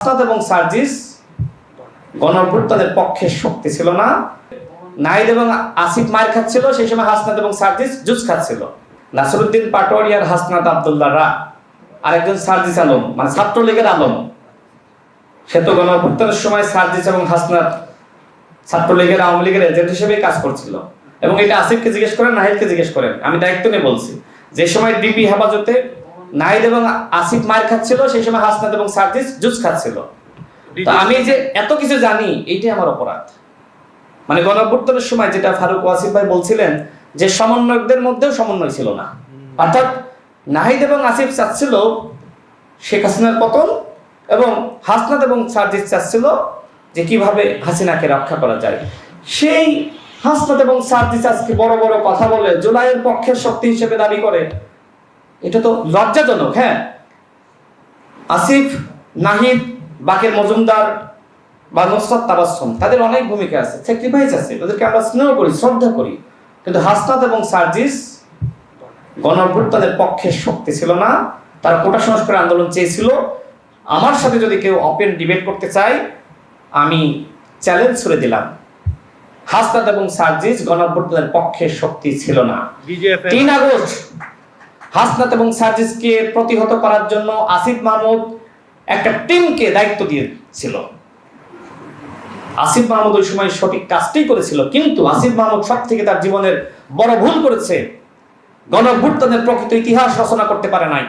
হাসনাত এবং সার্জিস গণঅভ্যুত্থানের পক্ষে শক্তি ছিল না। নাহিদ এবং আসিফ মার খাচ্ছিল, সেই সময় হাসনাত এবং সার্জিস জুস খাচ্ছিল। নাসিরউদ্দিন পাটোয়ারি আর হাসনাত আব্দুল্লাহরা আরেকজন সার্জিস আলম, মানে ছাত্রলীগের আলম, সে তো গণঅভ্যুত্থানের সময় সার্জিস এবং হাসনাত ছাত্রলীগের আওয়ামী লীগের এজেন্ট হিসেবে কাজ করছিল। এবং এটা আসিফকে জিজ্ঞেস করেন, নাহিদকে জিজ্ঞেস করেন, আমি দায়িত্ব নিয়ে বলছি। যে সময় ডিবি হেফাজতে নাহিদ এবং আসিফ মার খাচ্ছিল, সেই সময় হাসনাত এবং সার্জিস জুস খাচ্ছিল। তো আমি যে এত কিছু জানি, এইটাই আমার অপরাধ। মানে গণঅভ্যুত্থানের সময় যেটা ফারুক ওয়াসিফ ভাই বলছিলেন যে সমন্বয়কদের মধ্যেও সমন্বয় ছিল না, অর্থাৎ নাহিদ এবং আসিফ চাচ্ছিল শেখ হাসিনার পতন, এবং হাসনাত এবং সার্জিস চাচ্ছিল যে কিভাবে হাসিনাকে রক্ষা করা যায়। সেই হাসনাত এবং সার্জিস আজকে বড় বড় কথা বলে জুলাইয়ের পক্ষের শক্তি হিসেবে দাবি করে, এটা তো লজ্জাজনক। হ্যাঁ, আসিফ, নাহিদ, বাকের মজুমদার বা নুসরাত তাবাসসুম, তাদের অনেক ভূমিকা আছে, স্যাক্রিফাইস আছে, তাদেরকে আমরা স্নেহ করি, শ্রদ্ধা করি। কিন্তু হাসনাত এবং সার্জিস গণঅভ্যুত্থানের পক্ষে শক্তি ছিল না, তারা কোটা সংস্কার আন্দোলন চেয়েছিল। আমার সাথে যদি কেউ ওপেন ডিবেট করতে চায়, আমি চ্যালেঞ্জ ছুড়ে দিলাম, হাসনাত এবং সার্জিস গণঅভ্যুত্থানের পক্ষে শক্তি ছিল না। 3 আগস্ট হাসনাত এবং সার্জিসকে প্রতিহত করার জন্য আসিফ মাহমুদ একটা টিমকে দায়িত্ব দিয়েছিল। আসিফ মাহমুদ ওই সময় সঠিক কাজটাই করেছিল, কিন্তু আসিফ মাহমুদ সব থেকে তার জীবনের বড় ভুল করেছে। গণঅভ্যুত্থানের প্রকৃত ইতিহাস রচনা করতে পারে নাই,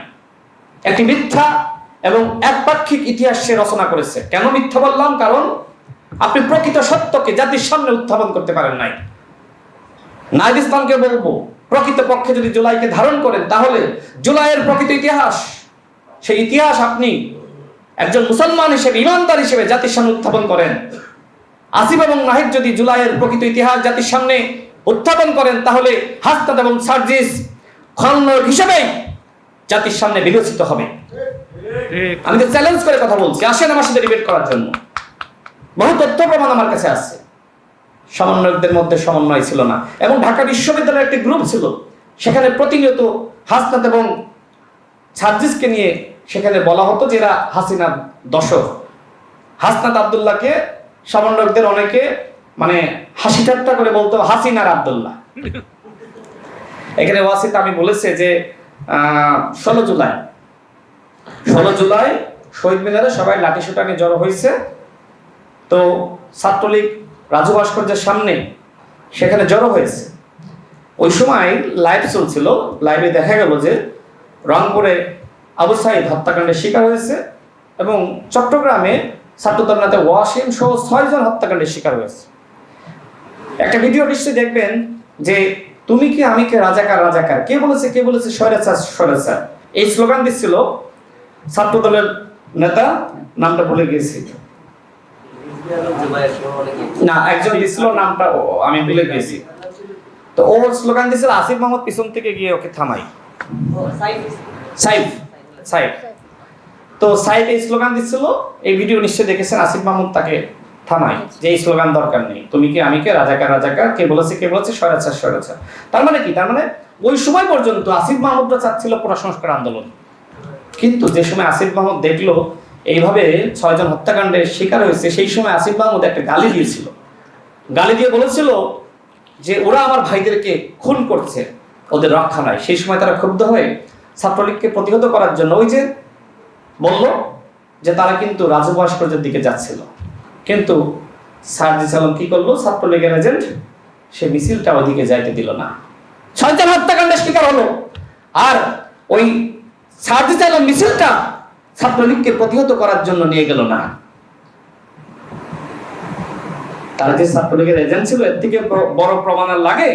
একটি মিথ্যা এবং একপাক্ষিক ইতিহাস সে রচনা করেছে। কেন মিথ্যা বললাম? কারণ আপনি প্রকৃত সত্যকে জাতির সামনে উত্থাপন করতে পারেন নাই। নাহিদ ইসলামকে বলবো, প্রকৃত পক্ষে যদি জুলাইকে ধারণ করেন, তাহলে জুলাইয়ের প্রকৃত ইতিহাস, সেই ইতিহাস আপনি একজন মুসলমান হিসেবে, ইমানদার হিসেবে জাতির সামনে উত্থাপন করেন। আসিফ এবং নাহিদ যদি জুলাইয়ের প্রকৃত ইতিহাস জাতির সামনে উত্থাপন করেন, তাহলে হাসনাত এবং সার্জিস খলনায়ক হিসেবে জাতির সামনে বিবেচিত হবে। আমি তো চ্যালেঞ্জ করে কথা বলছি, আসেন আমার সাথে ডিবেট করার জন্য। বহু তথ্য প্রমাণ আমার কাছে আছে। সমন্বয়কদের মধ্যে সমন্বয় ছিল না, এবং ঢাকা বিশ্ববিদ্যালয়ের একটি গ্রুপ ছিল, সেখানে প্রতিনিয়ত হাসনাত এবং সার্জিসকে নিয়ে সেখানে বলা হতো যে এরা হাসিনা দশক। হাসনাত আব্দুল্লাহকে সমন্বয়কদের অনেকে মানে হাসি ঠাট্টা করে বলতো হাসিনার আব্দুল্লাহ। এখানে ওয়াসিত আমি বলেছে যে 16 জুলাই শহীদ মিনারে সবাই লাঠি সোটা নিয়ে জড়ো হয়েছে। তো ছাত্রলীগ রাজু ভাস্কর্যের সামনে সেখানে জড়ো হয়েছে। ওই সময় লাইভ চলছিল, লাইভে দেখা গেল যে রংপুরে আবু সাইদ হত্যাকাণ্ডের শিকার হয়েছে, এবং চট্টগ্রামে ছাত্রদল নেতা ওয়াসিম সহ 6 জন হত্যাকাণ্ডের শিকার হয়েছে। একটা ভিডিও নিশ্চয়ই দেখবেন যে তুমি কি আমি কে, রাজাকার রাজাকার, কে বলেছে স্বৈরাচার স্বৈরাচার, এই স্লোগান দিচ্ছিল ছাত্রদলের নেতা, নামটা ভুলে গেছি, না একজন দিছিল, নামটা আমি ভুলে গেছি। তো ও স্লোগান দিছিল, আসিফ মাহমুদ পিছন থেকে গিয়ে ওকে থামাই, সাইফ। তো সাইফ এই স্লোগান দিচ্ছিল, এই ভিডিও নিশ্চয়ই দেখেছেন, আসিফ মাহমুদ তাকে থামাই যে এই স্লোগান দরকার নেই, তুমি কি আমি কে, রাজাকার রাজাকার, কে বলেছে স্বৈরাচার স্বৈরাচার। তার মানে কি? তার মানে ওই সময় পর্যন্ত আসিফ মাহমুদরা চাচ্ছিল কোটা সংস্কার আন্দোলন। কিন্তু যে সময় আসিফ মাহমুদ দেখলো এইভাবে 6 জন হত্যাকাণ্ডের শিকার হয়েছে, সেই সময় আসিফ মাহমুদ একটা গালি দিয়েছিল। গালি দিয়ে বলেছিল যে ওরা আমার ভাইদেরকে খুন করছে, ওদের রক্ষা নাই। সেই সময় তারা ক্ষুব্ধ হয়ে ছাত্রলীগকে প্রতিহত করার জন্য ওই যে বলল যে তারা কিন্তু রাজু ভাস্কর্যের দিকে যাচ্ছিল, কিন্তু সার্জিস আলম কি করলো, ছাত্রলীগের এজেন্ট, সে মিছিলটা ওদিকে যাইতে দিল না। 6 জন হত্যাকাণ্ডের শিকার হলো, আর ওই সার্জিস আলম মিছিলটা ছাত্রলীগকে প্রতিহত করার জন্য নিয়ে গেল না। তারা যে ছাত্রলীগের এজেন্ট ছিল, এর থেকে বড় প্রমাণ লাগে?